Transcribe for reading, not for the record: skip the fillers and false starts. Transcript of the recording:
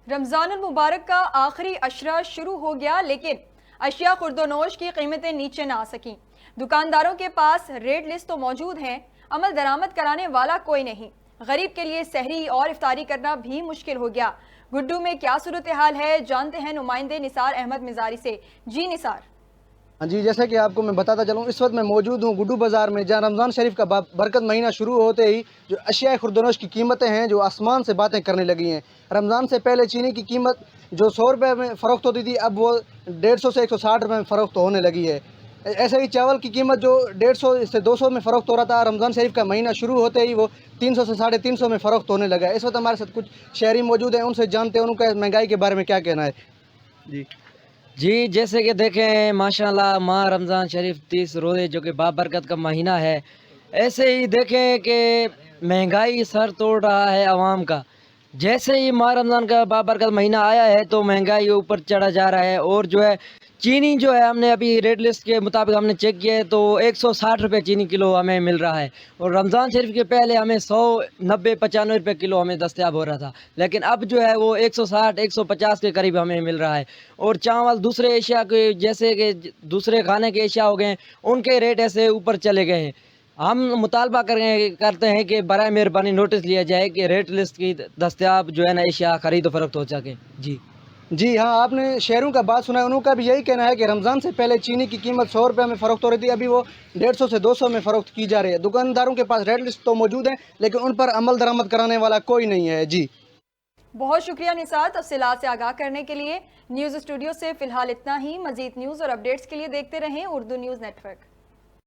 رمضان المبارک کا آخری عشرہ شروع ہو گیا، لیکن اشیاء خورد و نوش کی قیمتیں نیچے نہ آ سکیں۔ دکانداروں کے پاس ریٹ لسٹ تو موجود ہیں، عمل درآمد کرانے والا کوئی نہیں۔ غریب کے لیے سحری اور افطاری کرنا بھی مشکل ہو گیا۔ گڈو میں کیا صورتحال ہے، جانتے ہیں نمائندے نثار احمد مزاری سے۔ جی نثار۔ ہاں جی، جیسے کہ آپ کو میں بتاتا چلوں، اس وقت میں موجود ہوں گڈو بازار میں، جہاں رمضان شریف کا برکت مہینہ شروع ہوتے ہی جو اشیاء خوردونوش کی قیمتیں ہیں جو آسمان سے باتیں کرنے لگی ہیں۔ رمضان سے پہلے چینی کی قیمت جو 100 روپے میں فروخت ہوتی تھی، اب وہ 150 سے 160 روپے میں فروخت ہونے لگی ہے۔ ایسے ہی چاول کی قیمت جو 150 سے 200 میں فروخت ہو رہا تھا، رمضان شریف کا مہینہ شروع ہوتے ہی وہ 300 سے 350 میں فروخت ہونے لگا ہے۔ اس وقت ہمارے ساتھ کچھ شہری موجود ہیں، ان سے جانتے ہیں ان کا مہنگائی کے بارے میں کیا کہنا ہے۔ جی جیسے کہ دیکھیں ماشاءاللہ ماہ رمضان شریف 30 روزے جو کہ بابرکت کا مہینہ ہے، ایسے ہی دیکھیں کہ مہنگائی سر توڑ رہا ہے عوام کا۔ جیسے ہی ماہ رمضان کا بابرکت مہینہ آیا ہے تو مہنگائی اوپر چڑھا جا رہا ہے، اور جو ہے چینی جو ہے ہم نے ابھی ریٹ لسٹ کے مطابق ہم نے چیک کیا ہے تو 160 روپے چینی کلو ہمیں مل رہا ہے، اور رمضان شریف کے پہلے ہمیں 190-95 روپے کلو ہمیں دستیاب ہو رہا تھا، لیکن اب جو ہے وہ 160-150 کے قریب ہمیں مل رہا ہے۔ اور چاول دوسرے اشیاء کے جیسے کہ دوسرے کھانے کے اشیاء ہو گئے ہیں، ان کے ریٹ ایسے اوپر چلے گئے ہیں۔ ہم مطالبہ کرتے ہیں کہ برائے مہربانی نوٹس لیا جائے کہ ریٹ لسٹ کی دستیاب جو ہے نا اشیاء خرید و فروخت ہو سکے۔ جی ہاں، آپ نے شہروں کا بات سنا ہے، انہوں کا بھی یہی کہنا ہے کہ رمضان سے پہلے چینی کی قیمت 100 روپے میں فروخت ہو رہی تھی، ابھی وہ 150 سے 200 میں فروخت کی جا رہی ہے۔ دکانداروں کے پاس ریٹ لسٹ تو موجود ہیں، لیکن ان پر عمل درآمد کرانے والا کوئی نہیں ہے۔ جی بہت شکریہ نثار، تفصیلات سے آگاہ کرنے کے لیے۔ نیوز اسٹوڈیو سے فی الحال اتنا ہی۔ مزید نیوز اور اپڈیٹس کے لیے دیکھتے رہیں اردو نیوز نیٹ ورک۔